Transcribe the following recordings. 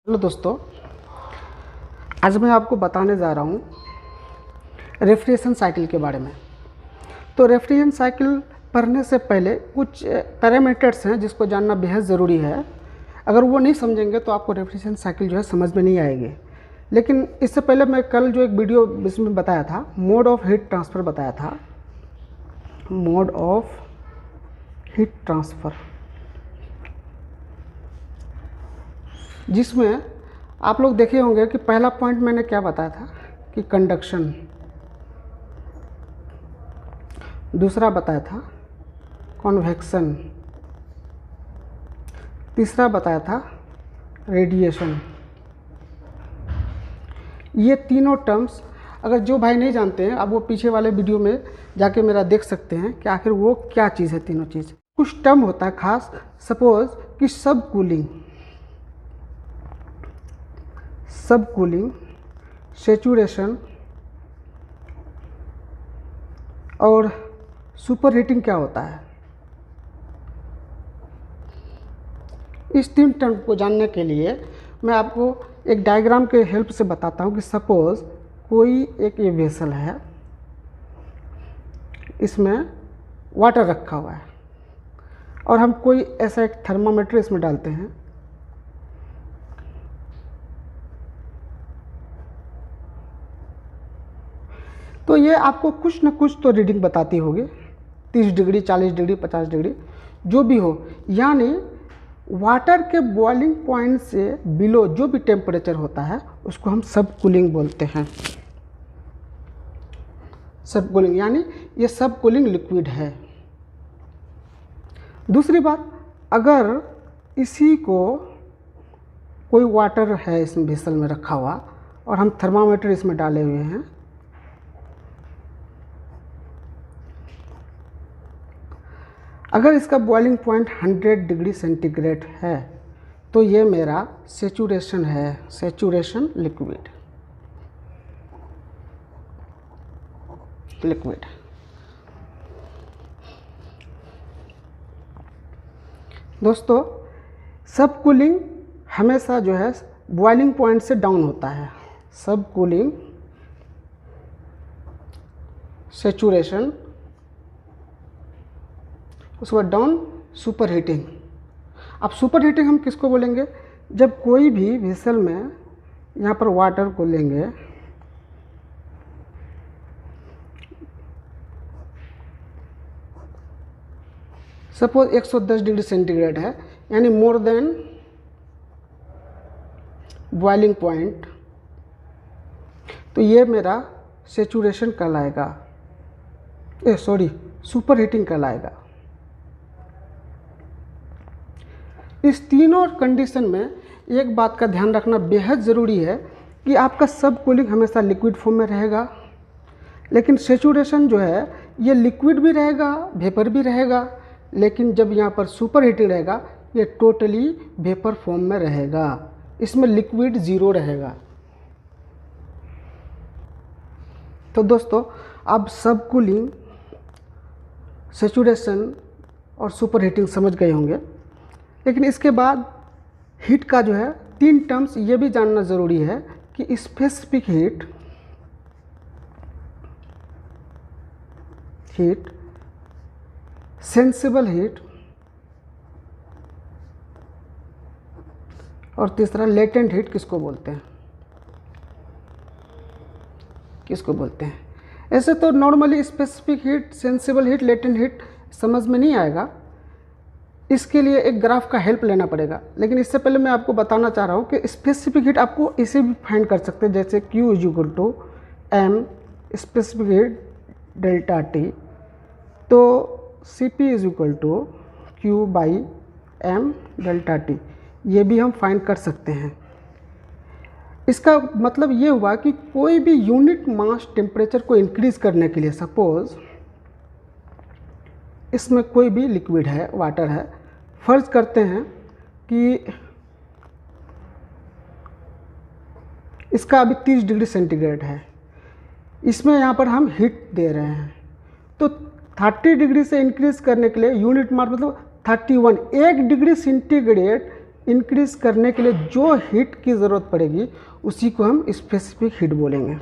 Hello दोस्तों, आज मैं आपको बताने जा रहा हूँ रेफ्रिजरेशन साइकिल के बारे में। तो रेफ्रिजरेशन साइकिल पढ़ने से पहले कुछ पैरामीटर्स हैं जिसको जानना बेहद ज़रूरी है। अगर वो नहीं समझेंगे तो आपको रेफ्रिजरेशन साइकिल जो है समझ में नहीं आएगी। लेकिन इससे पहले मैं कल जो एक वीडियो इसमें बताया था, मोड ऑफ हीट ट्रांसफ़र बताया था, मोड ऑफ हीट ट्रांसफ़र, जिसमें आप लोग देखे होंगे कि पहला पॉइंट मैंने क्या बताया था कि कंडक्शन, दूसरा बताया था कन्वेक्शन, तीसरा बताया था रेडिएशन। ये तीनों टर्म्स अगर जो भाई नहीं जानते हैं, अब वो पीछे वाले वीडियो में जाके मेरा देख सकते हैं कि आखिर वो क्या चीज़ है। तीनों चीज़ कुछ टर्म होता है खास, सपोज कि सब कूलिंग, सैचुरेशन और सुपर हीटिंग क्या होता है। इस तीन टर्म को जानने के लिए मैं आपको एक डायग्राम के हेल्प से बताता हूँ कि सपोज कोई एक ये वेसल है, इसमें वाटर रखा हुआ है और हम कोई ऐसा एक थर्मामीटर इसमें डालते हैं। तो ये आपको कुछ न कुछ तो रीडिंग बताती होगी, 30 डिग्री, 40 डिग्री, 50 डिग्री, जो भी हो। यानी वाटर के बॉइलिंग पॉइंट से बिलो जो भी टेम्परेचर होता है उसको हम सब कूलिंग बोलते हैं। सब कूलिंग यानी ये सब कूलिंग लिक्विड है। दूसरी बात, अगर इसी को कोई वाटर है इस वेसल में रखा हुआ और हम थर्मामीटर इसमें डाले हुए हैं, अगर इसका बॉइलिंग पॉइंट 100 डिग्री सेंटीग्रेड है तो ये मेरा सैचुरेशन है, सैचुरेशन लिक्विड। दोस्तों, सब कूलिंग हमेशा जो है बॉइलिंग पॉइंट से डाउन होता है। सब कूलिंग, सैचुरेशन, उसके बाद डाउन सुपर हीटिंग। अब सुपर हीटिंग हम किसको बोलेंगे? जब कोई भी वेसल में यहाँ पर वाटर को लेंगे, सपोज 110 डिग्री सेंटीग्रेड है, यानी मोर देन बॉइलिंग पॉइंट, तो ये मेरा सैचुरेशन कहलाएगा, सुपर हीटिंग कहलाएगा। इस तीनों कंडीशन में एक बात का ध्यान रखना बेहद ज़रूरी है कि आपका सब कूलिंग हमेशा लिक्विड फॉर्म में रहेगा, लेकिन सैचुरेशन जो है ये लिक्विड भी रहेगा, वेपर भी रहेगा, लेकिन जब यहाँ पर सुपर हीटिंग रहेगा ये टोटली वेपर फॉर्म में रहेगा, इसमें लिक्विड ज़ीरो रहेगा। तो दोस्तों, आप सब कूलिंग, सैचुरेशन और सुपर हीटिंग समझ गए होंगे। लेकिन इसके बाद हीट का जो है तीन टर्म्स ये भी जानना ज़रूरी है कि स्पेसिफिक हीट, सेंसिबल हीट और तीसरा लेटेंट हीट किसको बोलते हैं। ऐसे तो normally specific heat, sensible heat, latent heat समझ में नहीं आएगा, इसके लिए एक ग्राफ का हेल्प लेना पड़ेगा। लेकिन इससे पहले मैं आपको बताना चाह रहा हूँ कि स्पेसिफिक हीट आपको इसे भी फाइंड कर सकते हैं, जैसे Q = M specific heat delta T, तो Cp = Q/M डेल्टा T, ये भी हम फाइंड कर सकते हैं। इसका मतलब ये हुआ कि कोई भी यूनिट मास टेम्परेचर को इंक्रीज करने के लिए, सपोज इसमें कोई भी लिक्विड है, वाटर है, फर्ज करते हैं कि इसका अभी 30 डिग्री सेंटीग्रेड है, इसमें यहाँ पर हम हीट दे रहे हैं, तो 30 डिग्री से इंक्रीज करने के लिए यूनिट मास मतलब 31, 1 डिग्री सेंटीग्रेड इंक्रीज़ करने के लिए जो हीट की ज़रूरत पड़ेगी उसी को हम स्पेसिफिक हीट बोलेंगे,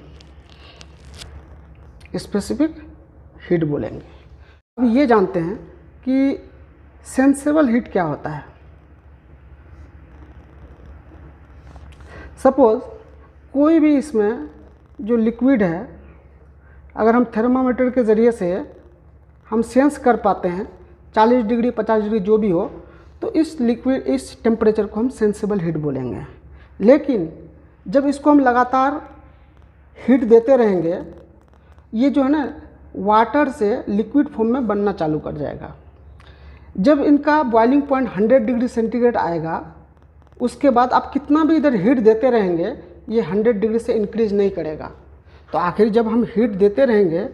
स्पेसिफिक हीट बोलेंगे। अब ये जानते हैं कि सेंसेबल हीट क्या होता है। सपोज़ कोई भी इसमें जो लिक्विड है, अगर हम थर्मामीटर के ज़रिए से हम सेंस कर पाते हैं 40 डिग्री 50 डिग्री जो भी हो, तो इस लिक्विड इस टेम्परेचर को हम सेंसेबल हीट बोलेंगे। लेकिन जब इसको हम लगातार हीट देते रहेंगे, ये जो है ना वाटर से लिक्विड फॉर्म में बनना चालू कर जाएगा। जब इनका बॉइलिंग पॉइंट 100 डिग्री सेंटीग्रेड आएगा, उसके बाद आप कितना भी इधर हीट देते रहेंगे, ये 100 डिग्री से इंक्रीज़ नहीं करेगा। तो आखिर जब हम हीट देते रहेंगे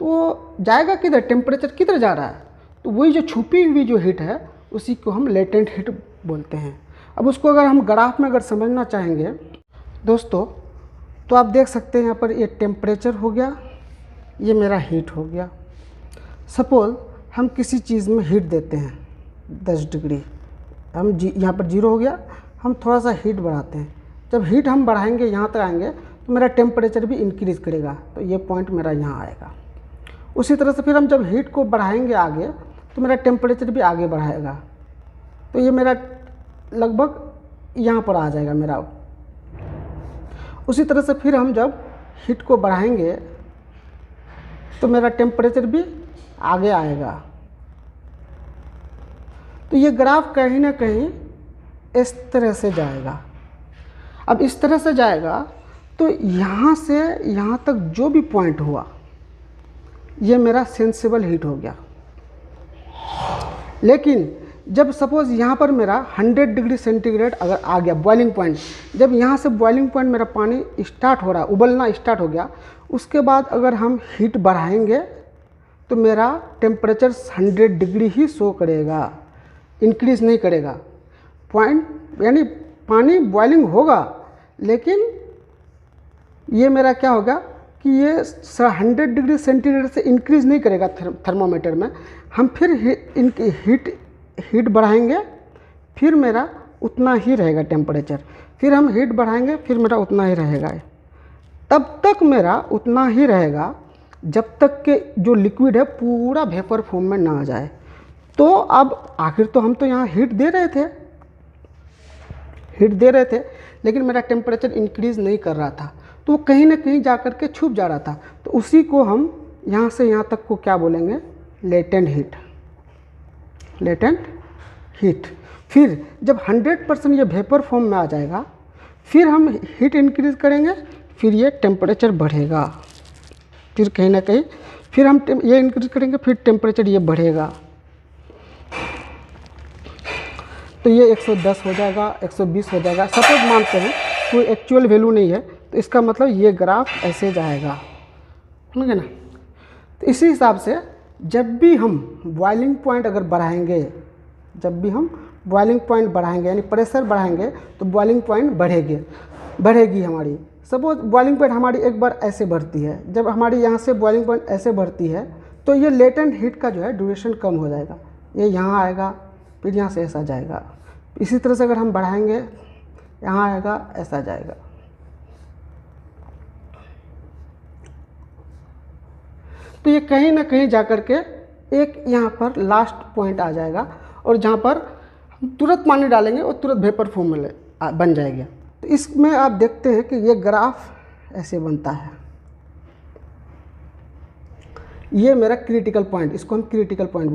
तो जाएगा किधर, टेम्परेचर किधर जा रहा है, तो वही जो छुपी हुई जो हीट है उसी को हम लेटेंट हीट बोलते हैं। अब उसको अगर हम ग्राफ में अगर समझना चाहेंगे दोस्तों, तो आप देख सकते हैं यहाँ पर ये टेम्परेचर हो गया, ये मेरा हीट हो गया। सपोज़ हम किसी चीज़ में हीट देते हैं 10 डिग्री, हम यहाँ पर 0 हो गया, हम थोड़ा सा हीट बढ़ाते हैं। जब हीट हम बढ़ाएंगे यहाँ तक आएंगे तो मेरा टेम्परेचर भी इंक्रीज़ करेगा, तो ये पॉइंट मेरा यहाँ आएगा। उसी तरह से फिर हम जब हीट को बढ़ाएंगे आगे तो मेरा टेम्परेचर भी आगे बढ़ाएगा, तो ये मेरा लगभग यहाँ पर आ जाएगा मेरा। उसी तरह से फिर हम जब हीट को बढ़ाएंगे तो मेरा टेम्परेचर भी आगे आएगा। तो ये ग्राफ कहीं ना कहीं इस तरह से जाएगा। अब इस तरह से जाएगा तो यहाँ से यहाँ तक जो भी पॉइंट हुआ ये मेरा सेंसेबल हीट हो गया। लेकिन जब सपोज़ यहाँ पर मेरा 100 डिग्री सेंटीग्रेड अगर आ गया बॉइलिंग पॉइंट, जब यहाँ से बॉइलिंग पॉइंट मेरा पानी स्टार्ट हो रहा है, उबलना स्टार्ट हो गया, उसके बाद अगर हम हीट बढ़ाएंगे तो मेरा टेम्परेचर 100 डिग्री ही शो करेगा, इंक्रीज़ नहीं करेगा। पॉइंट यानी पानी बॉइलिंग होगा, लेकिन ये मेरा क्या होगा कि ये 100 डिग्री सेंटीग्रेड से इंक्रीज़ नहीं करेगा थर्मामीटर में। हम फिर इनकी हीट बढ़ाएंगे, फिर मेरा उतना ही रहेगा टेम्परेचर, फिर हम हीट बढ़ाएंगे, फिर मेरा उतना ही रहेगा। तब तक मेरा उतना ही रहेगा जब तक के जो लिक्विड है पूरा वेपर फॉर्म में ना आ जाए। तो अब आखिर तो हम तो यहाँ हीट दे रहे थे, लेकिन मेरा टेम्परेचर इंक्रीज़ नहीं कर रहा था, तो वो कहीं ना कहीं जा कर के छुप जा रहा था। तो उसी को हम यहाँ से यहाँ तक को क्या बोलेंगे, लेटेंट हीट। फिर जब 100% ये वेपर फॉर्म में आ जाएगा, फिर हम हीट इंक्रीज़ करेंगे, फिर ये टेम्परेचर बढ़ेगा, फिर कहीं ना कहीं फिर हम ये इंक्रीज़ करेंगे, फिर टेम्परेचर ये बढ़ेगा। तो ये 110 हो जाएगा, 120 हो जाएगा। सपोज मानते हैं कोई एक्चुअल वैल्यू नहीं है, तो इसका मतलब ये ग्राफ ऐसे जाएगा, ठीक है ना। तो इसी हिसाब से जब भी हम बॉइलिंग पॉइंट अगर बढ़ाएंगे, यानी प्रेशर बढ़ाएंगे, तो बॉइलिंग पॉइंट बढ़ेगी हमारी। सपोज बॉइलिंग पॉइंट हमारी एक बार ऐसे बढ़ती है, जब हमारी यहाँ से बॉइलिंग पॉइंट ऐसे बढ़ती है तो ये लेटेंट हीट का जो है ड्यूरेशन कम हो जाएगा, ये यहाँ आएगा, फिर यहाँ से ऐसा जाएगा। इसी तरह से अगर हम बढ़ाएंगे, यहाँ आएगा, ऐसा जाएगा। तो ये कहीं ना कहीं जा कर के एक यहाँ पर लास्ट पॉइंट आ जाएगा, और जहाँ पर हम तुरंत पानी डालेंगे और तुरंत वेपर फॉर्म में बन जाएगा। तो इसमें आप देखते हैं कि ये ग्राफ ऐसे बनता है। ये मेरा क्रिटिकल पॉइंट, इसको हम क्रिटिकल पॉइंट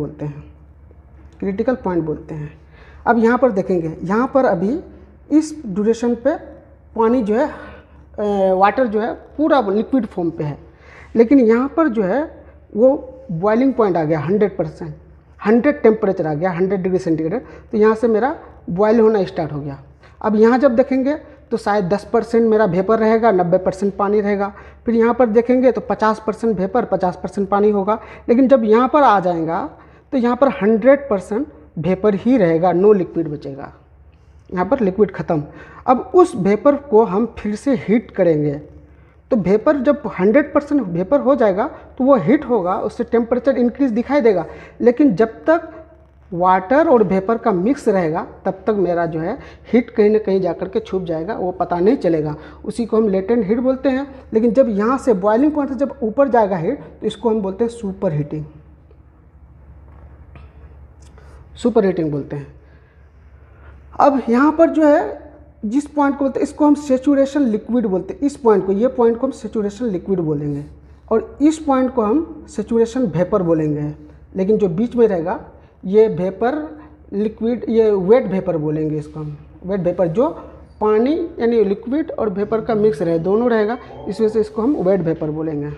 बोलते हैं। अब यहाँ पर देखेंगे, यहाँ पर अभी इस ड्यूरेशन पे पानी जो है, वाटर जो है पूरा लिक्विड फॉर्म पे है, लेकिन यहाँ पर जो है वो बॉइलिंग पॉइंट आ गया 100%, 100 टेम्परेचर आ गया, 100 डिग्री सेंटीग्रेड। तो यहाँ से मेरा बॉयल होना स्टार्ट हो गया। अब यहाँ जब देखेंगे तो शायद 10% मेरा वेपर रहेगा, 90% पानी रहेगा। फिर यहाँ पर देखेंगे तो 50% वेपर, 50% पानी होगा। लेकिन जब यहाँ पर आ जाएगा तो यहाँ पर 100% वेपर ही रहेगा, नो लिक्विड बचेगा, यहाँ पर लिक्विड ख़त्म। अब उस वेपर को हम फिर से हीट करेंगे, तो वेपर जब 100% वेपर हो जाएगा तो वो हीट होगा, उससे टेम्परेचर इंक्रीज़ दिखाई देगा। लेकिन जब तक वाटर और वेपर का मिक्स रहेगा तब तक मेरा जो है हीट कहीं ना कहीं जाकर के छुप जाएगा, वो पता नहीं चलेगा। उसी को हम लेटेंट हीट बोलते हैं। लेकिन जब यहाँ से बॉइलिंग पॉइंट से जब ऊपर जाएगा हीट तो इसको हम बोलते हैं सुपर हीटिंग, सुपर हीटिंग बोलते हैं। अब यहाँ पर जो है जिस पॉइंट को बोलते हैं इसको हम सेचुरेशन लिक्विड बोलते हैं। इस पॉइंट को, ये पॉइंट को हम सेचुरेशन लिक्विड बोलेंगे और इस पॉइंट को हम सेचुरेशन वेपर बोलेंगे। लेकिन जो बीच में रहेगा ये वेपर लिक्विड, ये वेट वेपर बोलेंगे इसको हम, वेट वेपर, जो पानी यानी लिक्विड और वेपर का मिक्स रहे, दोनों रहेगा, इस वजह से इसको हम वेट वेपर बोलेंगे।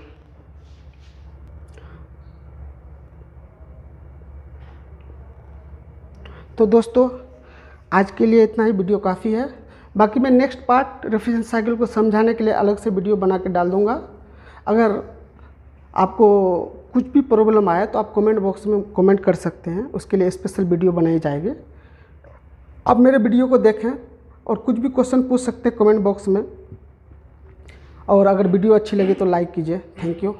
तो दोस्तों आज के लिए इतना ही, वीडियो काफ़ी है। बाकी मैं नेक्स्ट पार्ट रेफ्रिजरेशन साइकिल को समझाने के लिए अलग से वीडियो बना के डाल दूँगा। अगर आपको कुछ भी प्रॉब्लम आए तो आप कमेंट बॉक्स में कमेंट कर सकते हैं, उसके लिए स्पेशल वीडियो बनाई जाएगी। आप मेरे वीडियो को देखें और कुछ भी क्वेश्चन पूछ सकते हैं कमेंट बॉक्स में। और अगर वीडियो अच्छी लगी तो लाइक कीजिए। Thank you.